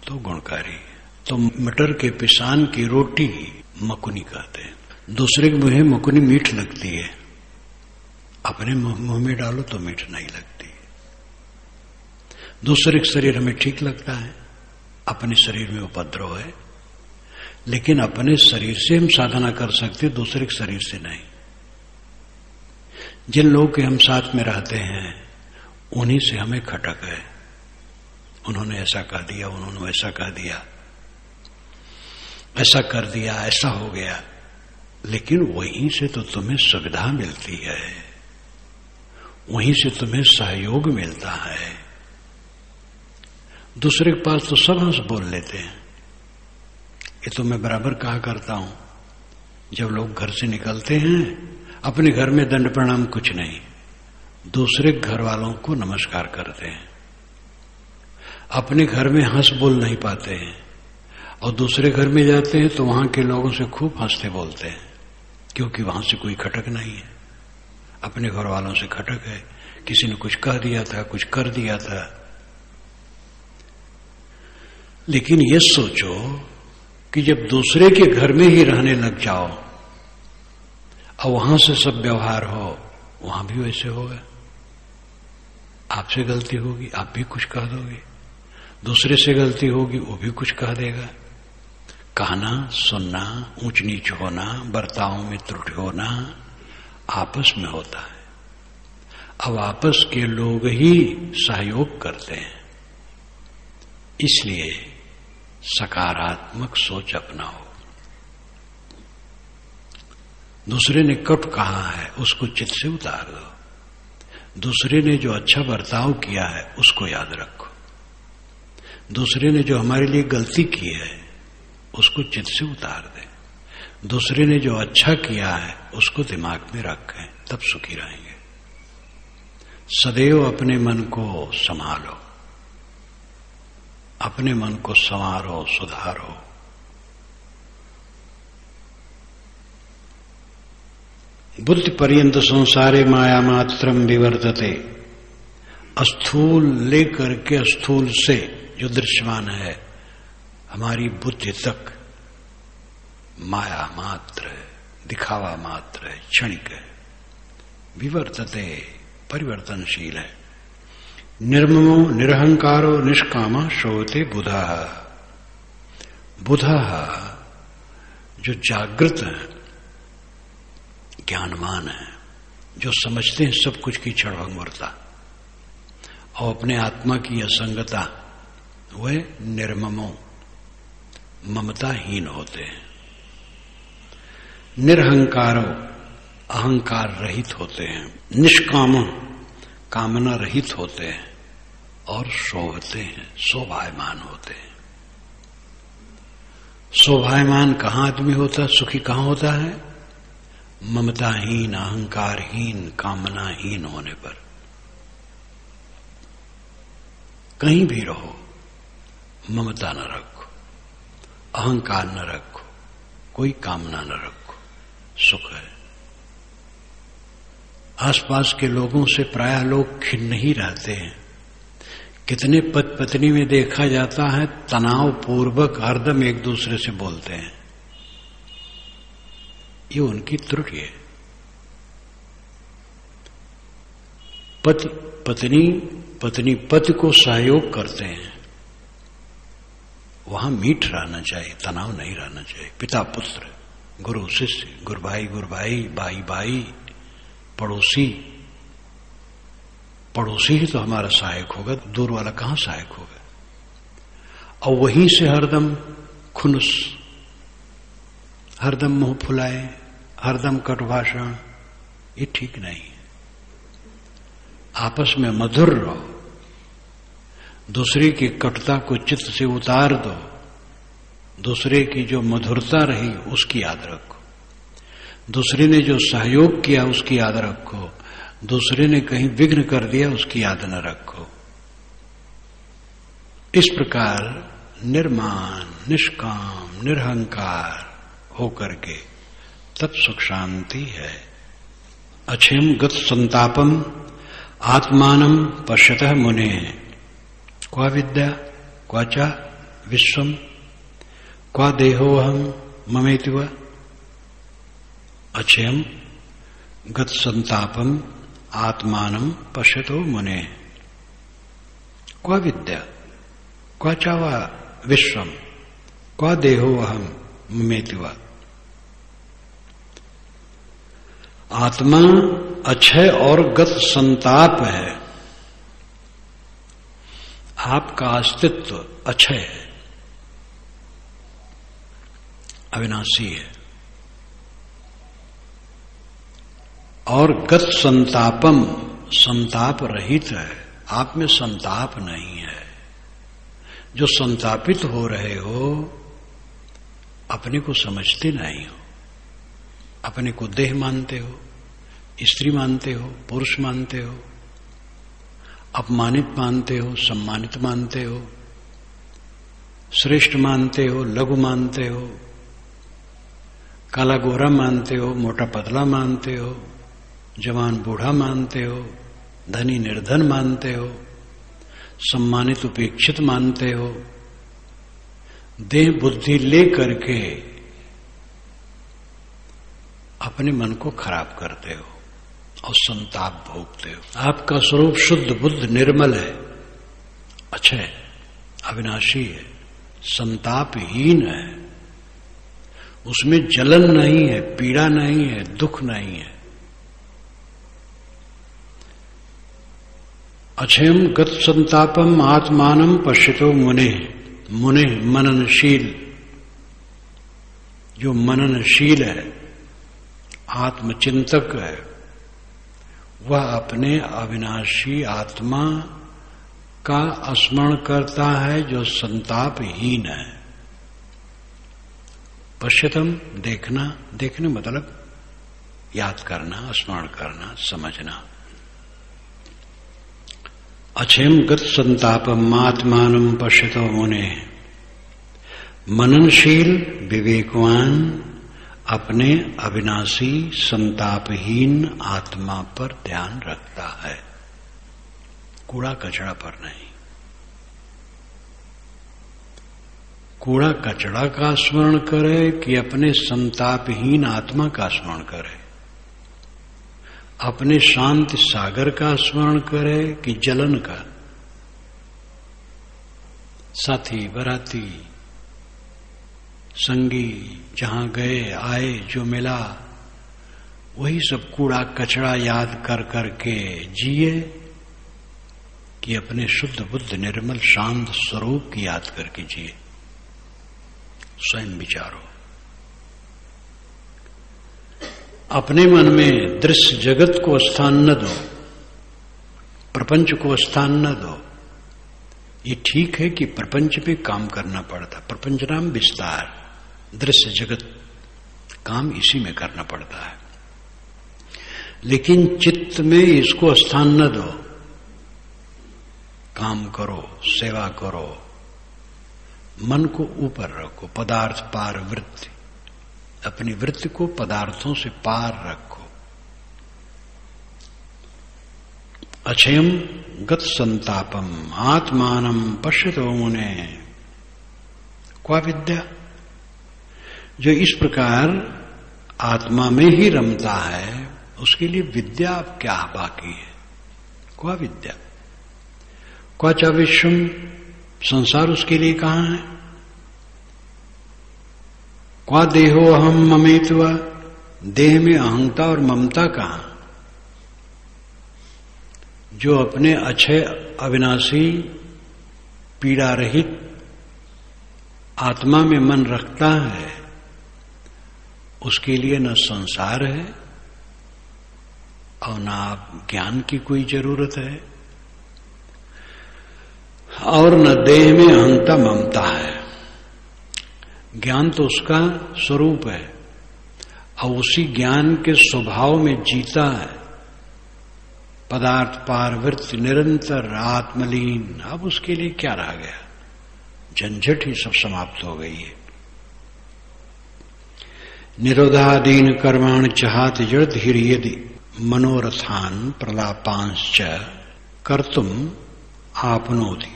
तो गुणकारी। तो मटर के पिसान की रोटी मकुनी कहते हैं। दूसरे के मुंह मकुनी मीठ लगती है, अपने मुंह में डालो तो मीठ नहीं लगती। दूसरे के शरीर हमें ठीक लगता है, अपने शरीर में उपद्रव है, लेकिन अपने शरीर से हम साधना कर सकते, दूसरे के शरीर से नहीं। जिन लोग के हम साथ में रहते हैं उन्हीं से हमें खटक है। उन्होंने ऐसा कह दिया, उन्होंने वैसा कह दिया, ऐसा कर दिया, ऐसा हो गया, लेकिन वहीं से तो तुम्हें सुविधा मिलती है, वहीं से तुम्हें सहयोग मिलता है। दूसरे के पास तो सब हंस बोल लेते हैं। ये तो मैं बराबर कहा करता हूं, जब लोग घर से निकलते हैं अपने घर में दंड प्रणाम कुछ नहीं, दूसरे घर वालों को नमस्कार करते हैं। अपने घर में हंस बोल नहीं पाते हैं और दूसरे घर में जाते हैं तो वहां के लोगों से खूब हंसते बोलते हैं, क्योंकि वहां से कोई खटक नहीं है। अपने घर वालों से खटक है, किसी ने कुछ कह दिया था, कुछ कर दिया था। लेकिन ये सोचो कि जब दूसरे के घर में ही रहने लग जाओ, और वहां से सब व्यवहार हो, वहां भी वैसे होगा। आपसे गलती होगी, आप भी कुछ कह दोगे, दूसरे से गलती होगी, वो भी कुछ कह देगा। कहना, सुनना, ऊंच नीच होना, बर्ताव में त्रुटि होना आपस में होता है। अब आपस के लोग ही सहयोग करते हैं, इसलिए सकारात्मक सोच अपनाओ। दूसरे ने कट कहा है, उसको चित्त से उतार दो। दूसरे ने जो अच्छा बर्ताव किया है, उसको याद रखो। दूसरे ने जो हमारे लिए गलती की है, उसको चित्त से उतार दें। दूसरे ने जो अच्छा किया है, उसको दिमाग में रखें, तब सुखी रहेंगे। सदैव अपने मन को संभालो, अपने मन को संवारो, सुधारो। बुद्धि पर्यंत संसारे माया मात्रम विवर्तते। स्थूल लेकर के स्थूल से जो दृश्यमान है, हमारी बुद्धि तक माया मात्र है, दिखावा मात्र है, क्षणिक है। विवर्तते, परिवर्तनशील है। निर्ममो निरहंकारो निष्कामा शोभते बुधा। बुधा जो जागृत है, ज्ञानवान है, जो समझते हैं सब कुछ की क्षणभंगुरता और अपने आत्मा की असंगता, वे निर्ममो ममताहीन होते हैं। निरहंकारो अहंकार रहित होते हैं। निष्कामो कामना रहित होते हैं और शोभते हैं, शोभायमान होते हैं। शोभायमान कहां आदमी होता है, सुखी कहां होता है? ममताहीन, अहंकारहीन, कामनाहीन होने पर। कहीं भी रहो, ममता न रखो, अहंकार न रखो, कोई कामना न रखो, सुख है। आसपास के लोगों से प्रायः लोग खिन्न ही रहते हैं। कितने पति पत्नी में देखा जाता है, तनाव पूर्वक हरदम एक दूसरे से बोलते हैं। ये उनकी त्रुटि है। पत्नी पति को सहयोग करते हैं, वहां मीठ रहना चाहिए, तनाव नहीं रहना चाहिए। पिता पुत्र, गुरु शिष्य, गुरु भाई, भाई भाई, पड़ोसी ही तो हमारा सहायक होगा, दूर वाला कहां सहायक होगा? और वहीं से हरदम खुनुस, हरदम मुंह फुलाए, हरदम कटु भाषण, ये ठीक नहीं है। आपस में मधुर रहो, दूसरे की कटुता को चित्त से उतार दो, दूसरे की जो मधुरता रही उसकी याद रखो, दूसरे ने जो सहयोग किया उसकी याद रखो, दूसरे ने कहीं विघ्न कर दिया उसकी याद न रखो। इस प्रकार निर्माण, निष्काम, निरहंकार होकर के तब सुख शांति है। अक्षयम गत संतापम आत्मानम पश्यतः मुने। क्वा विद्या क्वाचा विश्वम क्वा देहोहम ममेति वा। अक्षयम गत संतापम आत्मानम पश्यतो मुने। क्वा विद्या क्वाचा वा विश्वम क्वा देहोहम ममेति वा। आत्मा अक्षय और गत संताप है। आपका अस्तित्व अक्षय है, अविनाशी है, और गत संतापम संताप रहित है। आप में संताप नहीं है। जो संतापित हो रहे हो, अपने को समझते नहीं हो, अपने को देह मानते हो, स्त्री मानते हो, पुरुष मानते हो, अपमानित मानते हो, सम्मानित मानते हो, श्रेष्ठ मानते हो, लघु मानते हो, काला गोरा मानते हो, मोटा पतला मानते हो, जवान बूढ़ा मानते हो, धनी निर्धन मानते हो, सम्मानित उपेक्षित मानते हो। देह बुद्धि ले करके अपने मन को खराब करते हो और संताप भोगते हो। आपका स्वरूप शुद्ध बुद्ध निर्मल है, अक्षय, अविनाशी है, संतापहीन है, उसमें जलन नहीं है, पीड़ा नहीं है, दुख नहीं है। अक्षयम गत संतापम आत्मानम पश्यतो मुने, मुने मननशील, जो मननशील है, आत्मचिंतक है, वह अपने अविनाशी आत्मा का स्मरण करता है जो संतापहीन है। पश्यतम, देखना, देखने मतलब याद करना, स्मरण करना, समझना। अक्षयम गत संतापम आत्मानम पश्यतो मुने, मननशील विवेकवान अपने अविनाशी संतापहीन आत्मा पर ध्यान रखता है, कूड़ा कचरा पर नहीं। कूड़ा कचरा का स्मरण करे कि अपने संतापहीन आत्मा का स्मरण करे, अपने शांति सागर का स्मरण करे कि जलन का। साथी बराती संगी जहां गए आए जो मिला, वही सब कूड़ा कचरा याद कर करके जिए कि अपने शुद्ध बुद्ध निर्मल शांत स्वरूप की याद करके जिए। स्वयं विचारो, अपने मन में दृश्य जगत को स्थान न दो, प्रपंच को स्थान न दो। ये ठीक है कि प्रपंच पे काम करना पड़ता, प्रपंच नाम विस्तार, दृश्य जगत काम इसी में करना पड़ता है, लेकिन चित्त में इसको स्थान न दो। काम करो, सेवा करो, मन को ऊपर रखो, पदार्थ पार वृत्ति, अपनी वृत्ति को पदार्थों से पार रखो। अक्षयम गत संतापम आत्मानम पश्यतो मुने, क्वा विद्या, जो इस प्रकार आत्मा में ही रमता है, उसके लिए विद्या अब क्या बाकी है? क्वा विद्या, क्वा च विश्वम, संसार उसके लिए कहां है? क्वा देहो अहम ममेत्वा, देह में अहंता और ममता कहां? जो अपने अक्षय अविनाशी पीड़ा रहित आत्मा में मन रखता है, उसके लिए न संसार है और न ज्ञान की कोई जरूरत है और न देह में अहंता ममता है। ज्ञान तो उसका स्वरूप है और उसी ज्ञान के स्वभाव में जीता है, पदार्थ पारवृत्ति निरंतर आत्मलीन। अब उसके लिए क्या रह गया? झंझट ही सब समाप्त हो गई है। निरोधादीन कर्माण चाहत जड़ धीर यदि मनोरथान प्रलापांश्च कर्तुम आपनोति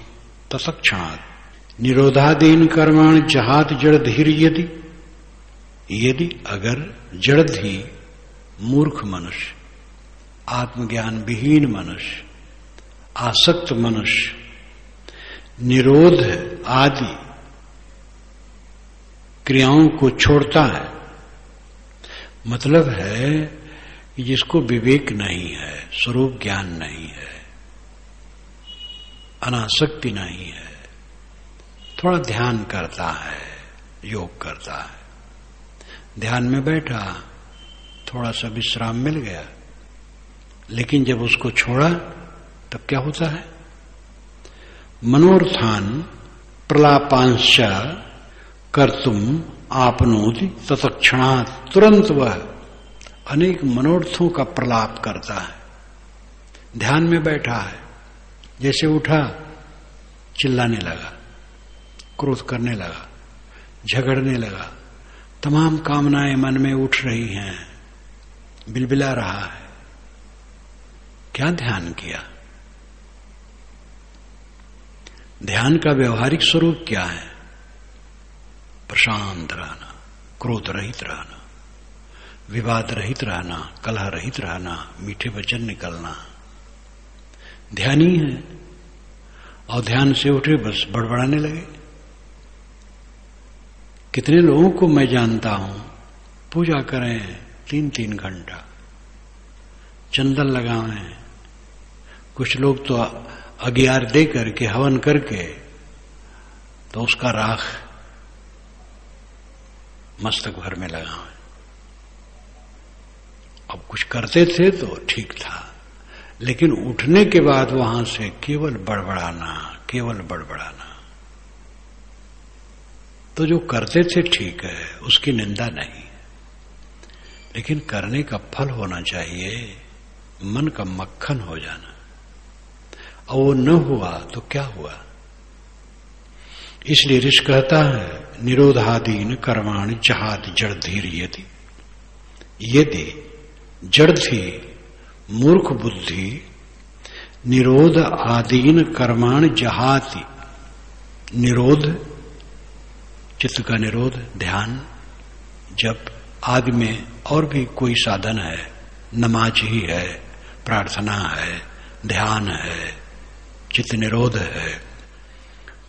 तत्क्षणात्। निरोधादीन कर्माण चाहत जड़ धीर यदि, यदि अगर जड़धी मूर्ख मनुष्य, आत्मज्ञान विहीन मनुष्य, आसक्त मनुष्य निरोध आदि क्रियाओं को छोड़ता है, मतलब है कि जिसको विवेक नहीं है, स्वरूप ज्ञान नहीं है, अनासक्ति नहीं है, थोड़ा ध्यान करता है, योग करता है, ध्यान में बैठा, थोड़ा सा विश्राम मिल गया, लेकिन जब उसको छोड़ा तब क्या होता है? मनोर्थान प्रलापांश कर्तुम आपनोति तत्क्षणात्, तुरंत वह अनेक मनोर्थों का प्रलाप करता है। ध्यान में बैठा है, जैसे उठा चिल्लाने लगा, क्रोध करने लगा, झगड़ने लगा, तमाम कामनाएं मन में उठ रही हैं, बिलबिला रहा है। क्या ध्यान किया? ध्यान का व्यवहारिक स्वरूप क्या है? प्रशांत रहना, क्रोध रहित रहना, विवाद रहित रहना, कलह रहित रहना, मीठे वचन निकलना, ध्यान ही है। और ध्यान से उठे बस बड़बड़ाने लगे। कितने लोगों को मैं जानता हूं, पूजा करें 3-3 घंटा, चंदन लगाएं, कुछ लोग तो अगियार दे करके हवन करके तो उसका राख मस्तक भर में लगाएं। अब कुछ करते थे तो ठीक था, लेकिन उठने के बाद वहां से केवल बड़बड़ाना, केवल बड़बड़ाना। तो जो करते थे ठीक है, उसकी निंदा नहीं, लेकिन करने का फल होना चाहिए, मन का मक्खन हो जाना। और वो न हुआ तो क्या हुआ? इसलिए ऋषि कहता है निरोधादीन कर्माणि जहाद जड़ धीर यदि जड़ थी मूर्ख बुद्धि निरोध आदीन कर्माण जहाती। निरोध चित्त का निरोध, ध्यान, जप आदि में और भी कोई साधन है, नमाज ही है, प्रार्थना है, ध्यान है, चित्त निरोध है,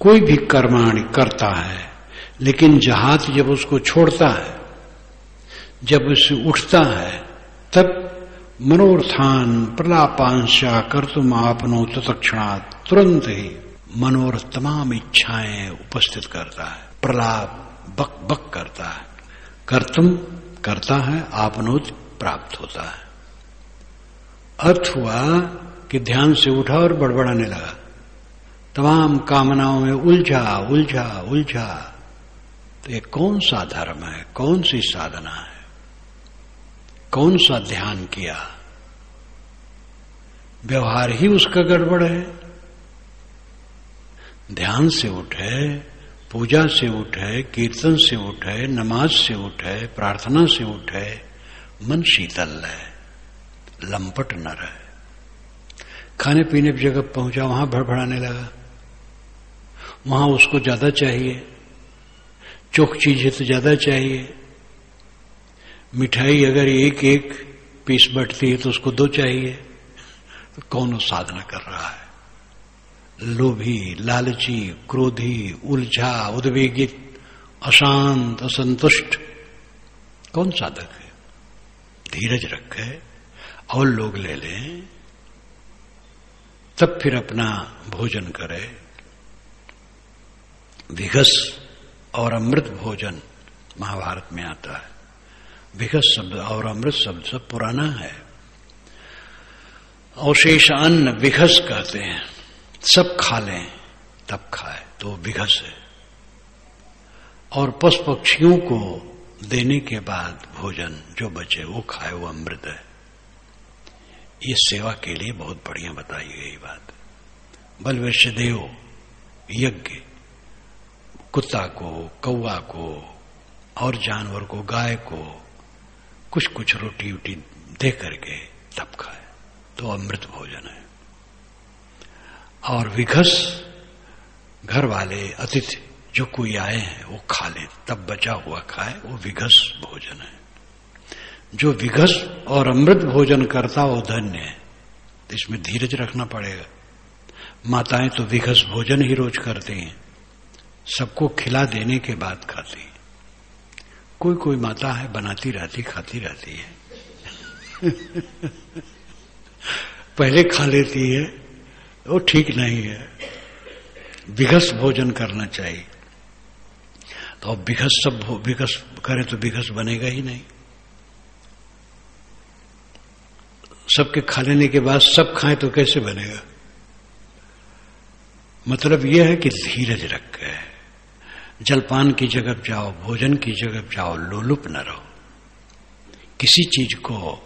कोई भी कर्माणि करता है, लेकिन जहात जब उसको छोड़ता है, जब उससे उठता है, तब मनोर्थान प्रलापांशा कर्तुम आपनो तत्क्षणात्, तुरंत ही मनोरथ तमाम इच्छाएं उपस्थित करता है, प्रलाप बक बक करता है, कर्तुम करता है, आपनोत प्राप्त होता है। अर्थ हुआ कि ध्यान से उठा और बड़बड़ाने लगा, तमाम कामनाओं में उलझा उलझा उलझा। तो ये कौन सा धर्म है, कौन सी साधना है, कौन सा ध्यान किया? व्यवहार ही उसका गड़बड़ है। ध्यान से उठे, पूजा से उठे, कीर्तन से उठे, नमाज से उठे, प्रार्थना से उठे, मन शीतल रहे, लंपट न रहे। खाने पीने की जगह पहुंचा, वहां भड़बड़ाने लगा, वहां उसको ज्यादा चाहिए, चोख चीज है तो ज्यादा चाहिए। मिठाई अगर एक एक पीस बटती है तो उसको 2 चाहिए। तो कौन वो साधना कर रहा है? लोभी, लालची, क्रोधी, उलझा, उद्वेगित, अशांत, असंतुष्ट, कौन साधक है? धीरज रखे और लोग ले लें, तब फिर अपना भोजन करे। विघस और अमृत भोजन महाभारत में आता है। विघस शब्द और अमृत शब्द सब पुराना है। अवशेष अन्न विघस कहते हैं, सब खा लें तब खाए तो विघस है। और पशु पक्षियों को देने के बाद भोजन जो बचे वो खाए, वो अमृत है। ये सेवा के लिए बहुत बढ़िया बताई गई बात। बलवैश्य देव यज्ञ कुत्ता को, कौवा को और जानवर को, गाय को कुछ कुछ रोटी वोटी दे करके तब खाए तो अमृत भोजन है। और विघस घर वाले अतिथि जो कोई आए हैं वो खा ले, तब बचा हुआ खाए, वो विघस भोजन है। जो विघस और अमृत भोजन करता वो धन्य है। तो इसमें धीरज रखना पड़ेगा। माताएं तो विघस भोजन ही रोज करती हैं, सबको खिला देने के बाद खाती हैं। कोई कोई माता है बनाती रहती, खाती रहती है पहले खा लेती है, वो ठीक नहीं है। विघस भोजन करना चाहिए। तो अब विघस सब विघस करे तो विघस बनेगा ही नहीं। सबके खा लेने के बाद सब खाएं तो कैसे बनेगा? मतलब यह है कि धीरज रखे, जलपान की जगह जाओ, भोजन की जगह जाओ, लोलुप न रहो, किसी चीज को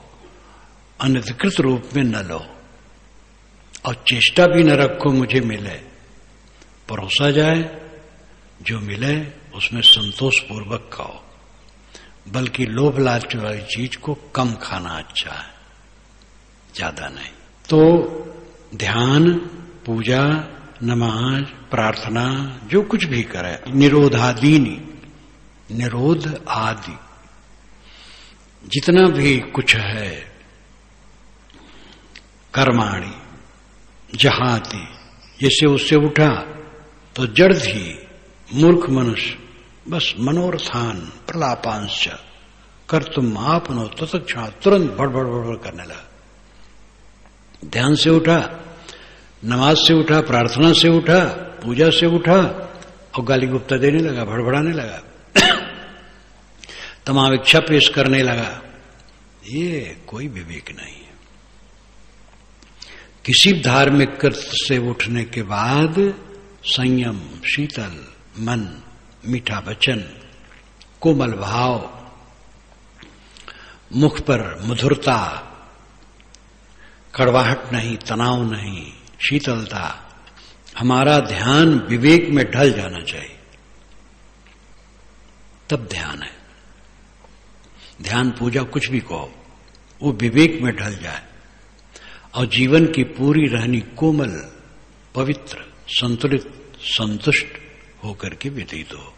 अनधिकृत रूप में न लो, और चेष्टा भी न रखो मुझे मिले। परोसा जाए, जो मिले उसमें संतोष पूर्वक खाओ, बल्कि लोभ लालच वाली चीज को कम खाना अच्छा है, ज्यादा नहीं। तो ध्यान, पूजा, नमाज, प्रार्थना जो कुछ भी करे, निरोधादीनी, निरोध आदि, जितना भी कुछ है कर्माणि जहाती, जैसे उससे उठा तो जड़ थी मूर्ख मनुष्य बस मनोरथान प्रलापांश कर तुम आपनो तत्क्षण तुरंत बड़बड़ बड़बड़ करने लगा। ध्यान से उठा, नमाज से उठा, प्रार्थना से उठा, पूजा से उठा और गाली गुप्ता देने लगा, भड़बड़ाने लगा, तमाम इच्छा पेश करने लगा। ये कोई विवेक नहीं है। किसी धार्मिक कृत्य से उठने के बाद संयम, शीतल मन, मीठा वचन, कोमल भाव, मुख पर मधुरता, कड़वाहट नहीं, तनाव नहीं, शीतलता, हमारा ध्यान विवेक में ढल जाना चाहिए, तब ध्यान है। ध्यान पूजा कुछ भी कहो, वो विवेक में ढल जाए और जीवन की पूरी रहनी कोमल, पवित्र, संतुलित, संतुष्ट होकर के व्यतीत हो।